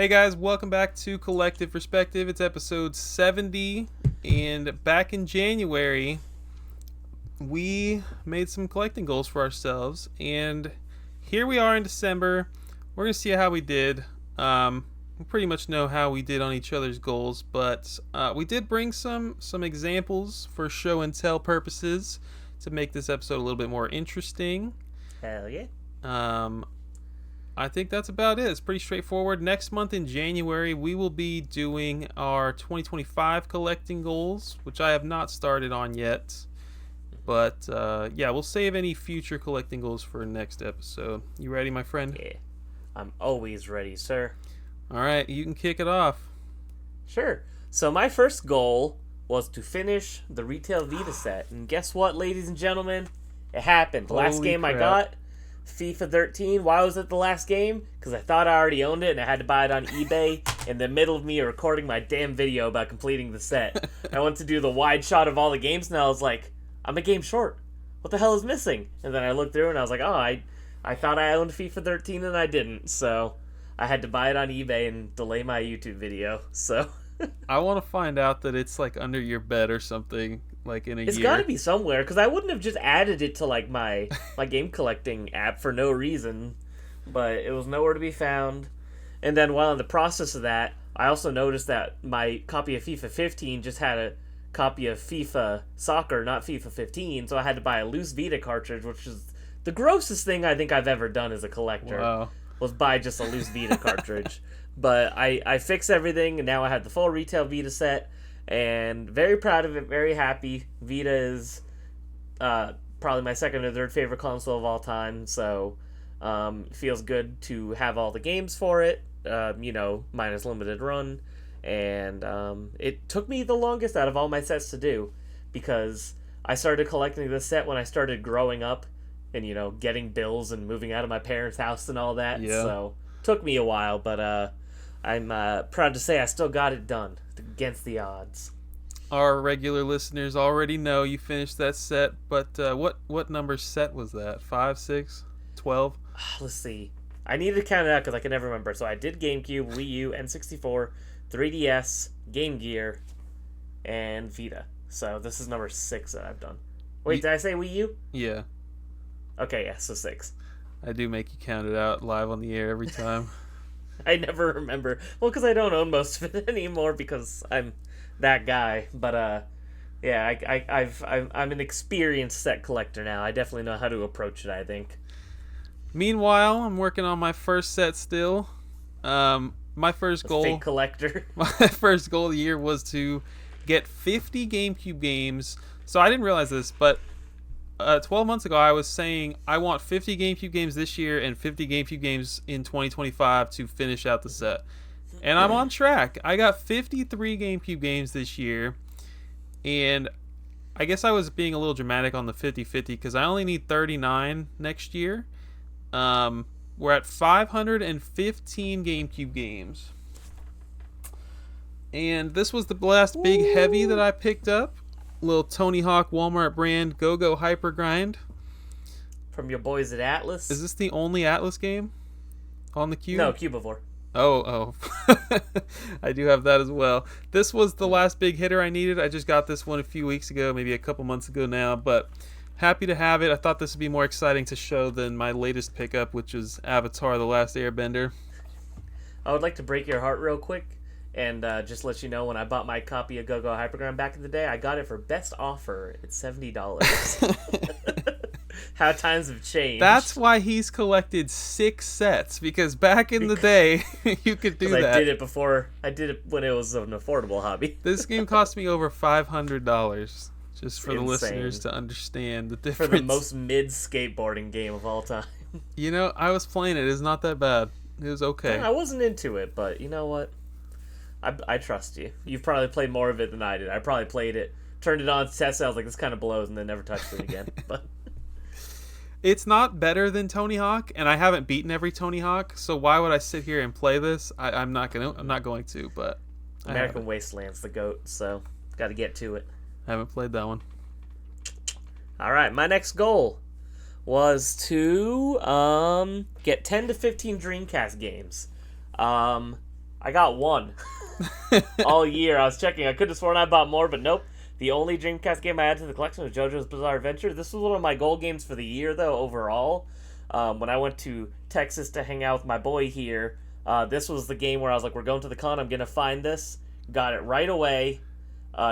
Hey guys, welcome back to Collective Perspective. It's episode 70, and back in January, we made some collecting goals for ourselves, and here we are in December. We're going to see how we did. We pretty much know how we did on each other's goals, but we did bring some examples for show and tell purposes to make this episode a little bit more interesting. Hell yeah. I think that's about it. It's pretty straightforward. Next month in January, we will be doing our 2025 collecting goals, which I have not started on yet. But yeah, we'll save any future collecting goals for next episode. You ready, my friend? Yeah. I'm always ready, sir. All right, you can kick it off. Sure. So my first goal was to finish the retail Vita set. And guess what, ladies and gentlemen? It happened. The last Holy game crap. I got, FIFA 13. Why was it the last game? Because I thought I already owned it and I had to buy it on eBay in the middle of me recording my damn video about completing the set. I went to do the wide shot of all the games and I was like, I'm a game short. What the hell is missing? And then I looked through and I was like, oh, I thought I owned FIFA 13 and I didn't. So I had to buy it on eBay and delay my YouTube video. So I want to find out that it's like under your bed or something, like in a it's year. got to be somewhere because I wouldn't have just added it to like my game collecting app for no reason, but it was nowhere to be found. And then while in the process of that, I also noticed that my copy of FIFA 15 just had a copy of FIFA Soccer, not FIFA 15, so I had to buy a loose Vita cartridge, which is the grossest thing I think I've ever done as a collector. Wow. Was buy just a loose Vita cartridge. But I fixed everything, and now I have the full retail Vita set, and very proud of it, very happy. Vita is probably my second or third favorite console of all time, so it feels good to have all the games for it, minus limited run, and it took me the longest out of all my sets to do, because I started collecting this set when I started growing up, and getting bills and moving out of my parents' house and all that. Yeah. So took me a while, but I'm proud to say I still got it done against the odds. Our regular listeners already know you finished that set, but what number set was that? 5, 6, 12? Let's see. I need to count it out because I can never remember. So I did GameCube, Wii U, N64, 3DS, Game Gear, and Vita. So this is number 6 that I've done. Wait, did I say Wii U? Yeah. Okay, yeah, so 6. I do make you count it out live on the air every time. I never remember. Well, because I don't own most of it anymore because I'm that guy. But yeah, I'm an experienced set collector now. I definitely know how to approach it, I think. Meanwhile, I'm working on my first set still. My first goal, Fake collector. my first goal of the year was to get 50 GameCube games. So I didn't realize this, but 12 months ago, I was saying I want 50 GameCube games this year and 50 GameCube games in 2025 to finish out the set. And I'm on track. I got 53 GameCube games this year. And I guess I was being a little dramatic on the 50-50 because I only need 39 next year. We're at 515 GameCube games. And this was the last big heavy that I picked up. Little Tony Hawk Walmart brand Go-Go Hyper Grind. From your boys at Atlas. Is this the only Atlas game on the Cube? No, Cubivore. Oh. I do have that as well. This was the last big hitter I needed. I just got this one a few weeks ago, maybe a couple months ago now, but happy to have it. I thought this would be more exciting to show than my latest pickup, which is Avatar: The Last Airbender. I would like to break your heart real quick and just let you know when I bought my copy of Go-Go Hypergram back in the day, I got it for best offer at $70. How times have changed. That's why he's collected 6 sets, because back in the day, you could do that. I did it before. I did it when it was an affordable hobby. This game cost me over $500, just for the Insane. listeners to understand the difference. For the most mid-skateboarding game of all time. I was playing it. It's not that bad. It was okay. I wasn't into it, but you know what? I trust you. You've probably played more of it than I did. I probably played it, turned it on, tested it, I was like, this kind of blows, and then never touched it again. But It's not better than Tony Hawk, and I haven't beaten every Tony Hawk, so why would I sit here and play this? I'm not going to, but American Wasteland's the GOAT, so got to get to it. I haven't played that one. All right, my next goal was to get 10 to 15 Dreamcast games. I got one all year. I was checking. I could have sworn I bought more, but nope. The only Dreamcast game I added to the collection was JoJo's Bizarre Adventure. This was one of my goal games for the year, though, overall. When I went to Texas to hang out with my boy here, this was the game where I was like, we're going to the con, I'm going to find this. Got it right away.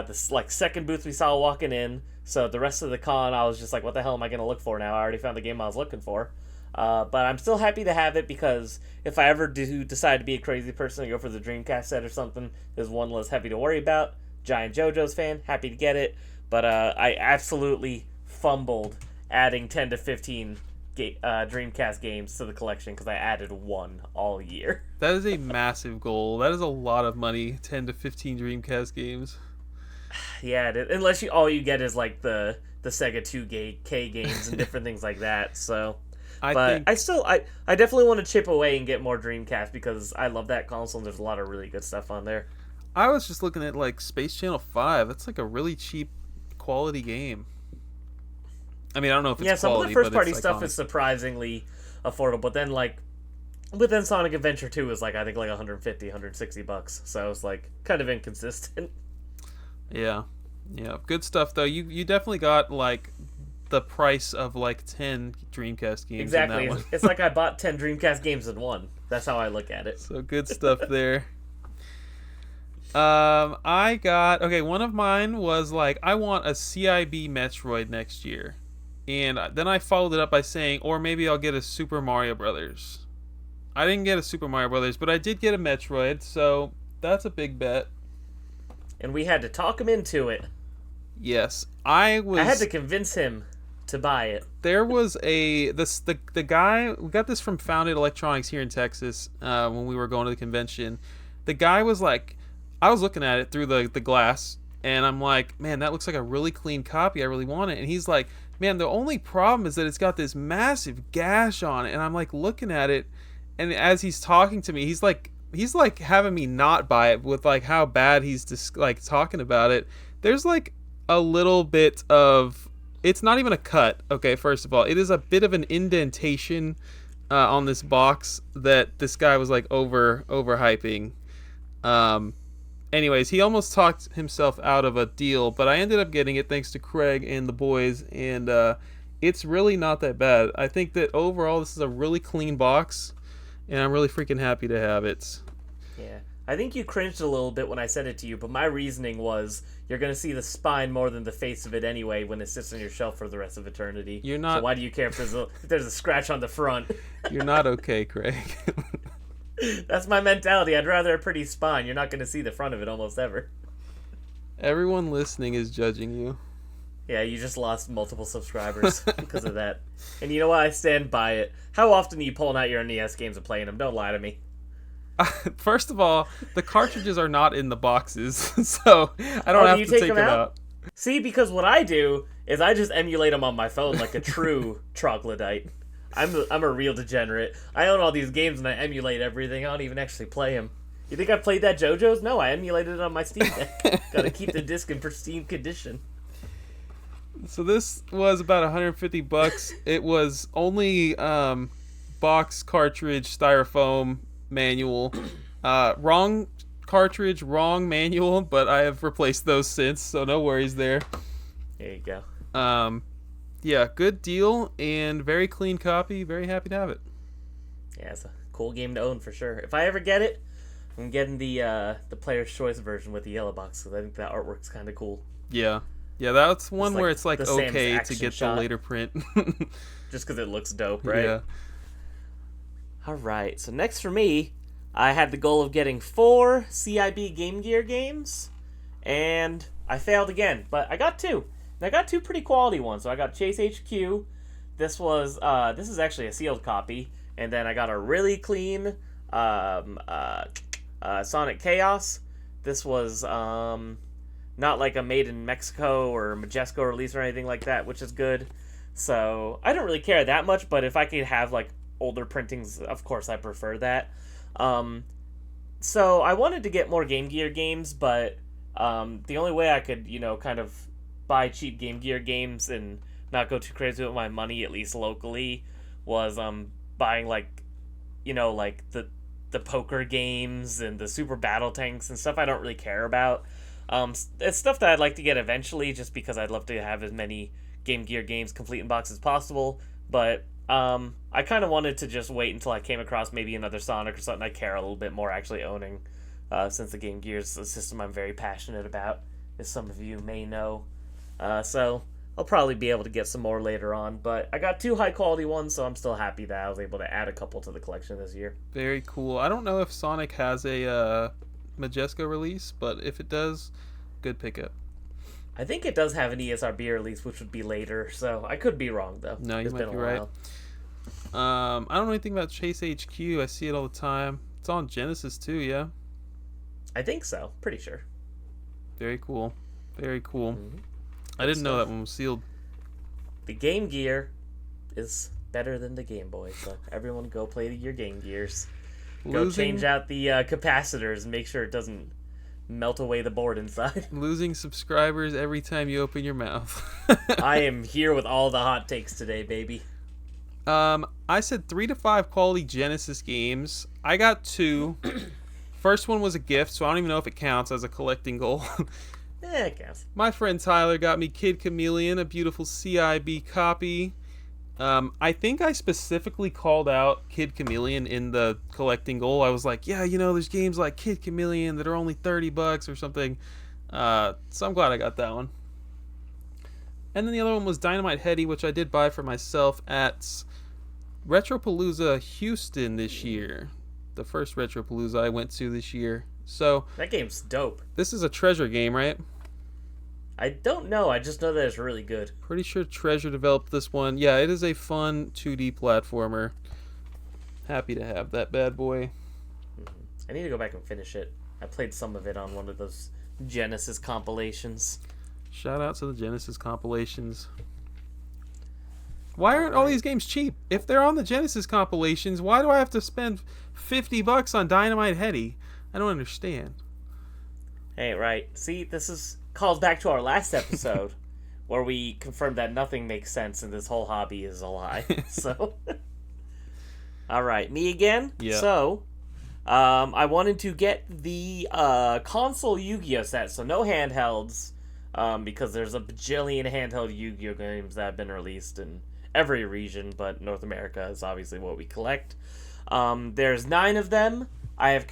This second booth we saw walking in. So the rest of the con, I was just like, what the hell am I going to look for now? I already found the game I was looking for. But I'm still happy to have it because if I ever do decide to be a crazy person and go for the Dreamcast set or something, there's one less heavy to worry about. Giant JoJo's fan, happy to get it. But I absolutely fumbled adding 10 to 15 Dreamcast games to the collection because I added one all year. That is a massive goal. That is a lot of money, 10 to 15 Dreamcast games. Yeah, unless all you get is like the Sega 2K games and different things like that. So, I definitely want to chip away and get more Dreamcast because I love that console and there's a lot of really good stuff on there. I was just looking at like Space Channel 5. That's like a really cheap quality game. I mean, I don't know if it's some quality, of the first party it's stuff iconic. is surprisingly affordable, but then Sonic Adventure 2 is like I think like $150-$160, so it's like kind of inconsistent. Yeah, good stuff though. You definitely got like the price of like 10 Dreamcast games. Exactly, in that one. It's like I bought 10 Dreamcast games in one. That's how I look at it. So good stuff there. One of mine was like, I want a CIB Metroid next year. And then I followed it up by saying, or maybe I'll get a Super Mario Brothers. I didn't get a Super Mario Brothers, but I did get a Metroid, so that's a big bet. And we had to talk him into it. Yes, I had to convince him to buy it. There was the guy, we got this from Founded Electronics here in Texas when we were going to the convention. The guy was like, I was looking at it through the glass, and I'm like, man, that looks like a really clean copy. I really want it. And he's like, man, the only problem is that it's got this massive gash on it. And I'm like looking at it, and as he's talking to me, he's like having me not buy it with like how bad he's just like talking about it. There's like a little bit of, it's not even a cut. Okay, first of all, it is a bit of an indentation on this box that this guy was like overhyping. Anyways, he almost talked himself out of a deal, but I ended up getting it thanks to Craig and the boys, and it's really not that bad. I think that overall this is a really clean box, and I'm really freaking happy to have it. Yeah. I think you cringed a little bit when I said it to you, but my reasoning was you're going to see the spine more than the face of it anyway when it sits on your shelf for the rest of eternity. You're not... So why do you care if there's a scratch on the front? You're not okay, Craig. That's my mentality. I'd rather a pretty spine. You're not going to see the front of it almost ever. Everyone listening is judging you. Yeah, you just lost multiple subscribers because of that. And you know what? I stand by it. How often are you pulling out your NES games and playing them? Don't lie to me. First of all, the cartridges are not in the boxes, so I don't have to take them out. See, because what I do is I just emulate them on my phone like a true troglodyte. I'm a real degenerate. I own all these games and I emulate everything. I don't even actually play them. You think I played that JoJo's? No, I emulated it on my Steam Deck. Gotta keep the disc in pristine condition. So this was about $150. It was only box, cartridge, styrofoam, manual. Wrong cartridge, wrong manual, but I have replaced those since, so no worries there. There you go. Yeah, good deal and very clean copy. Very happy to have it. Yeah, it's a cool game to own for sure. If I ever get it, I'm getting the Player's Choice version with the yellow box because I think that artwork's kind of cool. Yeah, that's one where it's like okay to get shot. the later print. Just because it looks dope, right? Yeah. Alright, so next for me, I had the goal of getting 4 CIB Game Gear games, and I failed again, but I got 2. And I got 2 pretty quality ones. So I got Chase HQ. This is actually a sealed copy, and then I got a really clean Sonic Chaos. This was not like a made in Mexico or Majesco release or anything like that, which is good. So I don't really care that much, but if I could have like older printings, of course I prefer that. So I wanted to get more Game Gear games, but the only way I could, kind of buy cheap Game Gear games and not go too crazy with my money, at least locally, was buying like the the poker games and the super battle tanks and stuff I don't really care about. It's stuff that I'd like to get eventually, just because I'd love to have as many Game Gear games complete in box as possible. But I kind of wanted to just wait until I came across maybe another Sonic or something I care a little bit more actually owning, since the Game Gear is a system I'm very passionate about, as some of you may know. So I'll probably be able to get some more later on, but I got 2 high quality ones, so I'm still happy that I was able to add a couple to the collection this year. Very cool. I don't know if Sonic has a Majesco release, but if it does, good pickup. I think it does have an ESRB release, which would be later, so I could be wrong though. No, you It's might been be a right. while. I don't know anything about Chase HQ. I see it all the time. It's on Genesis too, yeah. I think so. Pretty sure. Very cool. Very cool. Mhm. I didn't know stuff. that one was sealed. The Game Gear is better than the Game Boy, so everyone go play your Game Gears. Go change out the capacitors and make sure it doesn't melt away the board inside. Losing subscribers every time you open your mouth. I am here with all the hot takes today, baby. I said 3 to 5 quality Genesis games. I got 2. First one was a gift, so I don't even know if it counts as a collecting goal. I guess. My friend Tyler got me Kid Chameleon, a beautiful CIB copy. I think I specifically called out Kid Chameleon in the collecting goal. I was like, yeah, there's games like Kid Chameleon that are only $30 or something. So I'm glad I got that one. And then the other one was Dynamite Heady, which I did buy for myself at Retropalooza Houston this year. The first Retropalooza I went to this year. So That game's dope. this is a Treasure game, right? I don't know. I just know that it's really good. Pretty sure Treasure developed this one. Yeah, it is a fun 2D platformer. Happy to have that bad boy. I need to go back and finish it. I played some of it on one of those Genesis compilations. Shout out to the Genesis compilations. Why aren't all these games cheap? If they're on the Genesis compilations, why do I have to spend $50 on Dynamite Heady? I don't understand. Hey, right. See, this is calls back to our last episode where we confirmed that nothing makes sense and this whole hobby is a lie. So, all right, me again. Yeah. So, I wanted to get the console Yu-Gi-Oh set, so no handhelds, because there's a bajillion handheld Yu-Gi-Oh games that have been released in every region, but North America is obviously what we collect. There's 9 of them. I have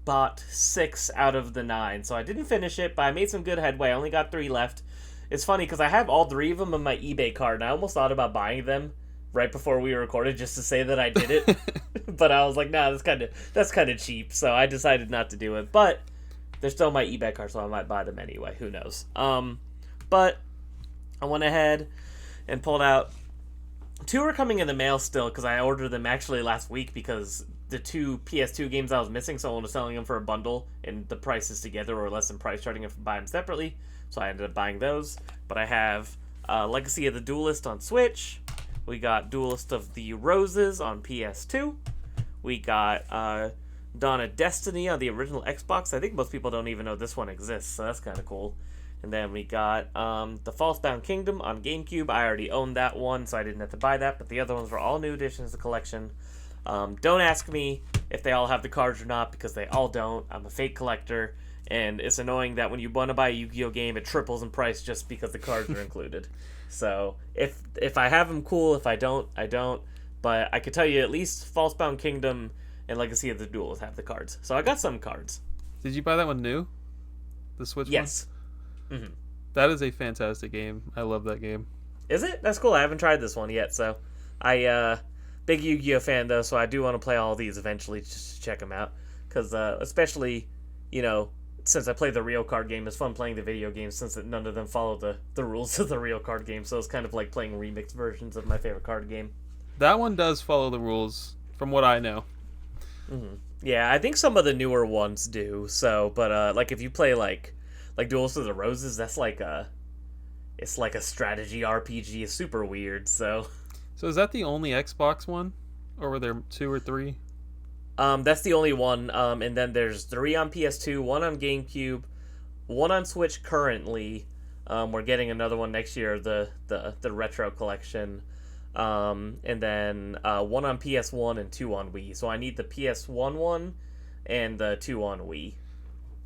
bought 6 out of the 9, so I didn't finish it, but I made some good headway. I only got 3 left. It's funny because I have all 3 of them in my eBay card, and I almost thought about buying them right before we recorded just to say that I did it. But I was like, nah, that's kind of cheap, so I decided not to do it. But they're still in my eBay card, so I might buy them anyway. Who knows? But I went ahead and pulled out 2 are coming in the mail still because I ordered them actually last week because the 2 PS2 games I was missing, someone was selling them for a bundle and the prices together were less than price charting if I buy them separately, so I ended up buying those. But I have Legacy of the Duelist on Switch. We got Duelist of the Roses on PS2. We got Dawn of Destiny on the original Xbox. I think most people don't even know this one exists, so that's kind of cool. And then we got the Falsebound Kingdom on GameCube. I already owned that one, so I didn't have to buy that, but the other ones were all new additions to the collection. Don't ask me if they all have the cards or not, because they all don't. I'm a fake collector, and it's annoying that when you want to buy a Yu-Gi-Oh game, it triples in price just because the cards are included. So if I have them, cool. If I don't, I don't. But I could tell you at least Falsebound Kingdom and Legacy of the Duels have the cards. So I got some cards. Did you buy that one new? The Switch one? Yes. Mm-hmm. That is a fantastic game. I love that game. Is it? That's cool. I haven't tried this one yet, so I big Yu-Gi-Oh fan though, so I do want to play all these eventually just to check them out. Because especially, since I play the real card game, it's fun playing the video games since none of them follow the rules of the real card game. So it's kind of like playing remixed versions of my favorite card game. That one does follow the rules, from what I know. Mm-hmm. Yeah, I think some of the newer ones do. So, but like if you play like Duels of the Roses, that's it's like a strategy RPG. It's super weird. So is that the only Xbox one, or were there 2 or 3? That's the only one. And then there's 3 on PS2, 1 on GameCube, 1 on Switch currently. We're getting another one next year, the retro collection. and then one on PS1 and two on Wii. So I need the PS1 one and the two on Wii.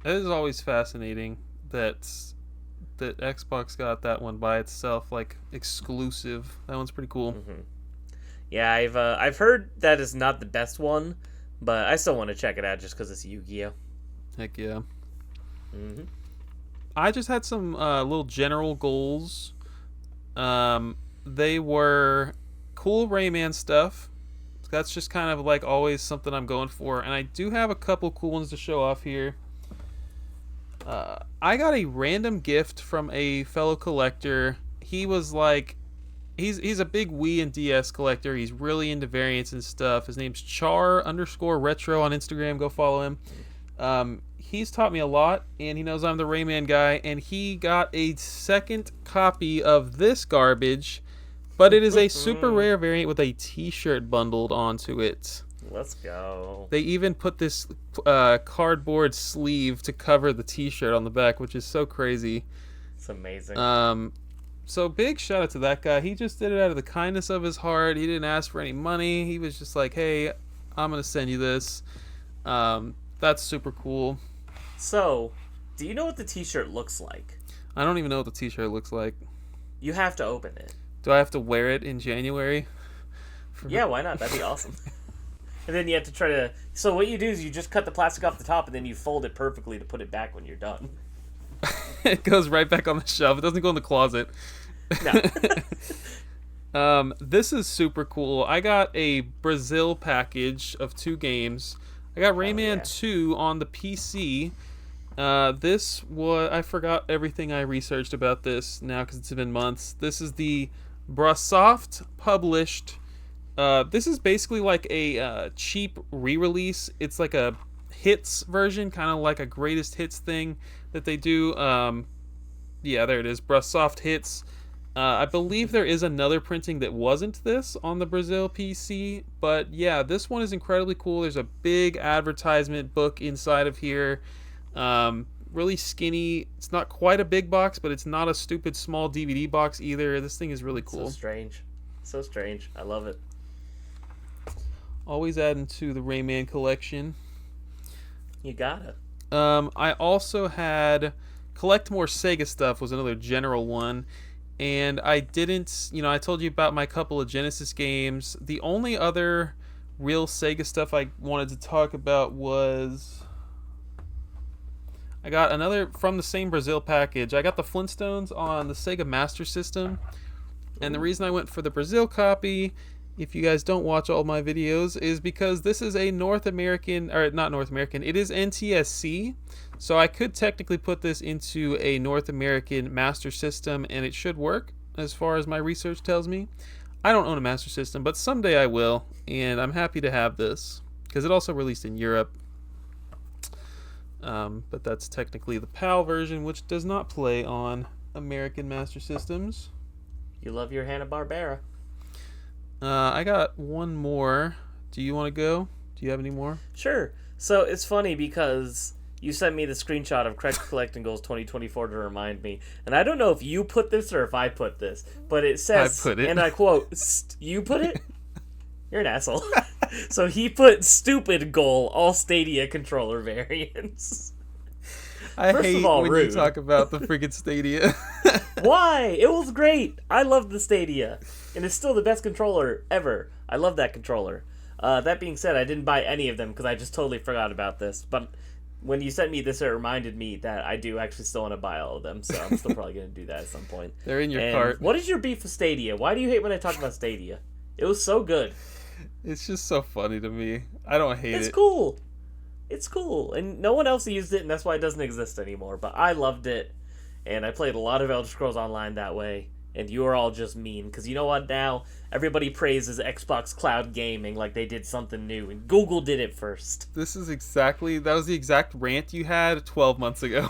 It is always fascinating that Xbox got that one by itself, like exclusive. That one's pretty cool. Mm-hmm. Yeah, I've heard that is not the best one, but I still want to check it out just because it's Yu-Gi-Oh. Heck yeah. Mm-hmm. I just had some little general goals. They were cool Rayman stuff. That's just kind of like always something I'm going for, and I do have a couple cool ones to show off here. I got a random gift from a fellow collector. He was like, he's a big Wii and DS collector. He's really into variants and stuff. His name's Char_retro on Instagram. Go follow him. He's taught me a lot, and he knows I'm the Rayman guy, and he got a second copy of this garbage, but it is a super rare variant with a t-shirt bundled onto it. Let's go. They even put this cardboard sleeve to cover the t-shirt on the back, which is so crazy. It's amazing. So big shout out to that guy. He just did it out of the kindness of his heart. He didn't ask for any money. He was just like, hey, I'm going to send you this. That's super cool. So, do you know what the t-shirt looks like? I don't even know what the t-shirt looks like. You have to open it. Do I have to wear it in January? Yeah, why not? That'd be awesome. And then you have to try to... So what you do is you just cut the plastic off the top and then you fold it perfectly to put it back when you're done. It goes right back on the shelf. It doesn't go in the closet. No. This is super cool. I got a Brazil package of 2 games. I got Rayman 2 on the PC. This was... I forgot everything I researched about this now because it's been months. This is the Brasoft published... this is basically like a cheap re-release. It's like a hits version, kind of like a greatest hits thing that they do. Yeah, there it is, Brasoft Hits. I believe there is another printing that wasn't this on the Brazil PC, but yeah, this one is incredibly cool. There's a big advertisement book inside of here. Really skinny. It's not quite a big box, but it's not a stupid small DVD box either. This thing is really cool. So strange. So strange. I love it. Always adding to the Rayman collection. You gotta. I also had collect more Sega stuff was another general one, and I didn't, I told you about my couple of Genesis games. The only other real Sega stuff I wanted to talk about was I got another from the same Brazil package. I got the Flintstones on the Sega Master System, and the reason I went for the Brazil copy, if you guys don't watch all my videos, is because this is a North American, or not North American, it is NTSC, so I could technically put this into a North American Master System, and it should work, as far as my research tells me. I don't own a Master System, but someday I will, and I'm happy to have this, because it also released in Europe. But that's technically the PAL version, which does not play on American Master Systems. You love your Hanna-Barbera. I got one more. Do you want to go? Do you have any more? Sure. So it's funny because you sent me the screenshot of Craig's Collecting Goals 2024 to remind me. And I don't know if you put this or if I put this, but it says, I put it. and I quote, you put it? You're an asshole. So he put stupid goal, all Stadia controller variants. I First hate of all, when rude. you talk about the freaking Stadia. Why? It was great. I loved the Stadia. And it's still the best controller ever. I love that controller. That being said, I didn't buy any of them because I just totally forgot about this. But when you sent me this, it reminded me that I do actually still want to buy all of them. So I'm still probably going to do that at some point. They're in your And cart. what is your beef with Stadia? Why do you hate when I talk about Stadia? It was so good. It's just so funny to me. I don't hate It's it. cool. It's cool. And no one else used it, and that's why it doesn't exist anymore. But I loved it. And I played a lot of Elder Scrolls Online that way. And you are all just mean. Because you know what now? Everybody praises Xbox Cloud Gaming like they did something new. And Google did it first. That was the exact rant you had 12 months ago.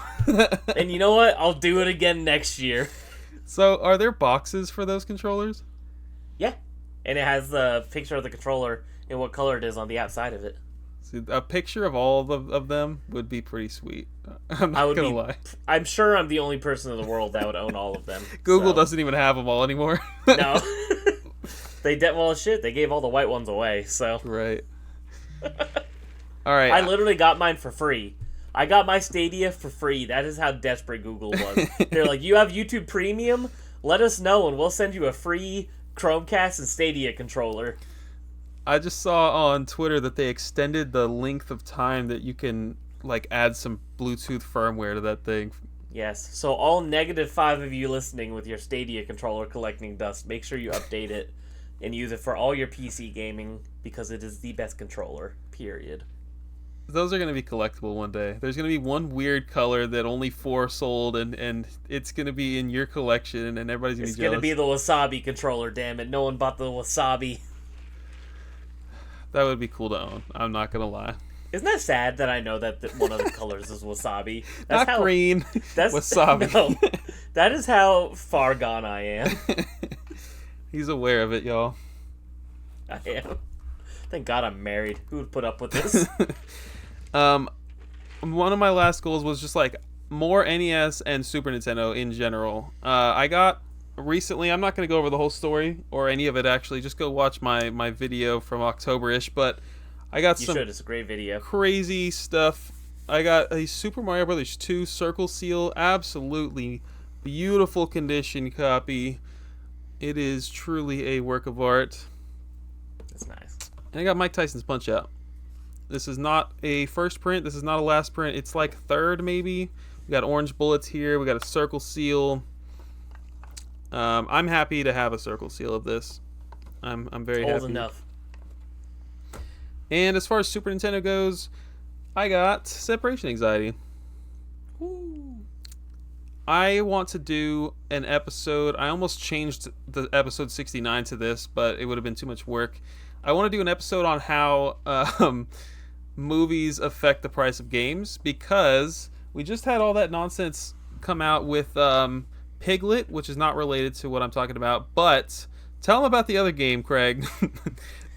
And you know what? I'll do it again next year. So, are there boxes for those controllers? Yeah. And it has the picture of the controller and what color it is on the outside of it. See, a picture of all of them would be pretty sweet. I'm not gonna lie. I'm sure I'm the only person in the world that would own all of them. Google so. doesn't even have them all anymore. No. They gave all the white ones away, so. Right. All right. I literally got mine for free. I got my Stadia for free. That is how desperate Google was. They're like, you have YouTube Premium? Let us know and we'll send you a free Chromecast and Stadia controller. I just saw on Twitter that they extended the length of time that you can like add some Bluetooth firmware to that thing. Yes. So all -5 of you listening with your Stadia controller collecting dust, make sure you update it and use it for all your PC gaming because it is the best controller. Period. Those are going to be collectible one day. There's going to be one weird color that only 4 sold, and it's going to be in your collection, and everybody's going to be jealous. It's going to be the Wasabi controller, damn it. No one bought the Wasabi. That would be cool to own. I'm not going to lie. Isn't that sad that I know that one of the colors is Wasabi? That's not green. That's Wasabi. No, that is how far gone I am. He's aware of it, y'all. I am. Thank God I'm married. Who would put up with this? One of my last goals was just like more NES and Super Nintendo in general. I got recently, I'm not going to go over the whole story or any of it actually, just go watch my video from October-ish, but I got You should, it's a great video. Crazy stuff. I got a Super Mario Brothers 2 Circle Seal, absolutely beautiful condition copy. It is truly a work of art. That's nice. And I got Mike Tyson's Punch-Out! This is not a first print. This is not a last print. It's like third, maybe. We got orange bullets here. We got a Circle Seal. I'm happy to have a Circle Seal of this. I'm very happy. Old enough. And as far as Super Nintendo goes, I got Separation Anxiety. Woo. I want to do an episode. I almost changed the episode 69 to this, but it would have been too much work. I want to do an episode on how movies affect the price of games, because we just had all that nonsense come out with Piglet, which is not related to what I'm talking about, but tell them about the other game, Craig.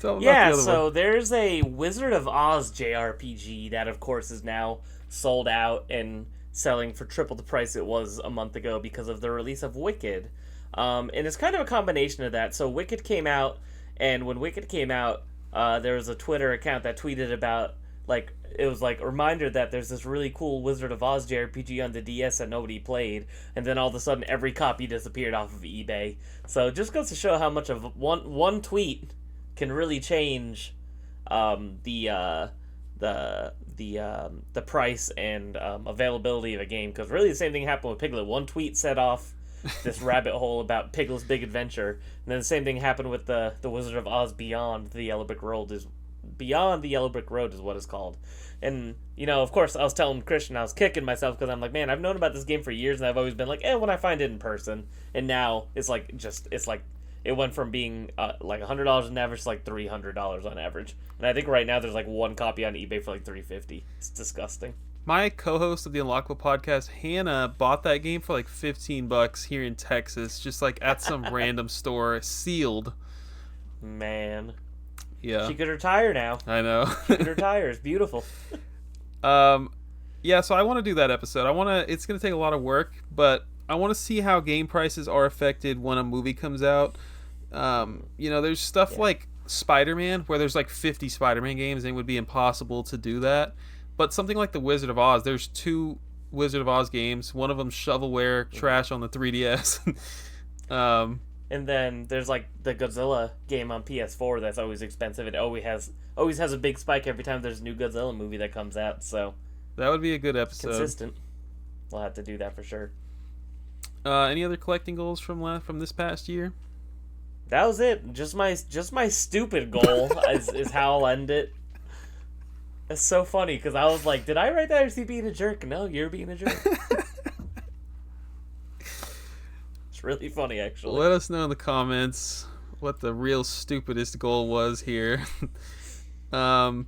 Tell them about the other one. There's a Wizard of Oz JRPG that, of course, is now sold out and selling for triple the price it was a month ago because of the release of Wicked. And it's kind of a combination of that. So Wicked came out, and when Wicked came out, there was a Twitter account that tweeted about, like, it was like a reminder that there's this really cool Wizard of Oz JRPG on the DS that nobody played, and then all of a sudden every copy disappeared off of eBay. So it just goes to show how much of one tweet can really change the price and availability of a game. Because really the same thing happened with Piglet. One tweet set off this rabbit hole about Piglet's Big Adventure, and then the same thing happened with the Wizard of Oz Beyond the Yellow Brick Road is what it's called. And of course I was telling Christian, I was kicking myself because I'm like, man, I've known about this game for years, and I've always been like, when I find it in person. And now it's like it went from being like $100 on average to like $300 on average. And I think right now there's like one copy on eBay for like $350. It's disgusting. My co-host of the Unlockable podcast, Hannah, bought that game for like $15 here in Texas, just like at some random store, sealed. Man. Yeah. She could retire now. I know. She could retire. It's beautiful. Yeah, so I want to do that episode. It's going to take a lot of work, but I want to see how game prices are affected when a movie comes out. There's stuff like Spider-Man, where there's like 50 Spider-Man games, and it would be impossible to do that. But something like the Wizard of Oz, there's 2 Wizard of Oz games. One of them shovelware trash on the 3DS. And then there's like the Godzilla game on PS4 that's always expensive. It always has a big spike every time there's a new Godzilla movie that comes out. So that would be a good episode. Consistent. We'll have to do that for sure. Any other collecting goals from this past year? That was it. Just my stupid goal is how I'll end it. It's so funny because I was like, did I write that or is he being a jerk? No, you're being a jerk. It's really funny, actually. Let us know in the comments what the real stupidest goal was here. Yeah,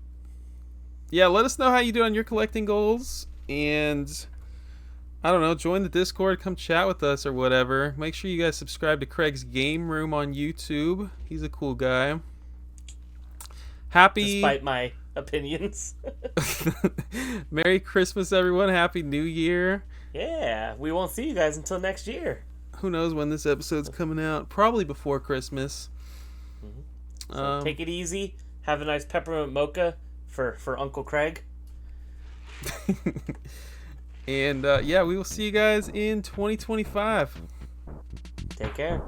let us know how you do on your collecting goals, and I don't know, join the Discord, come chat with us or whatever. Make sure you guys subscribe to Craig's Game Room on YouTube. He's a cool guy. Despite my opinions. Merry Christmas, everyone. Happy New Year. Yeah, we won't see you guys until next year. Who knows when this episode's coming out? Probably before Christmas. Mm-hmm. So take it easy. Have a nice peppermint mocha for Uncle Craig. And yeah, we will see you guys in 2025. Take care.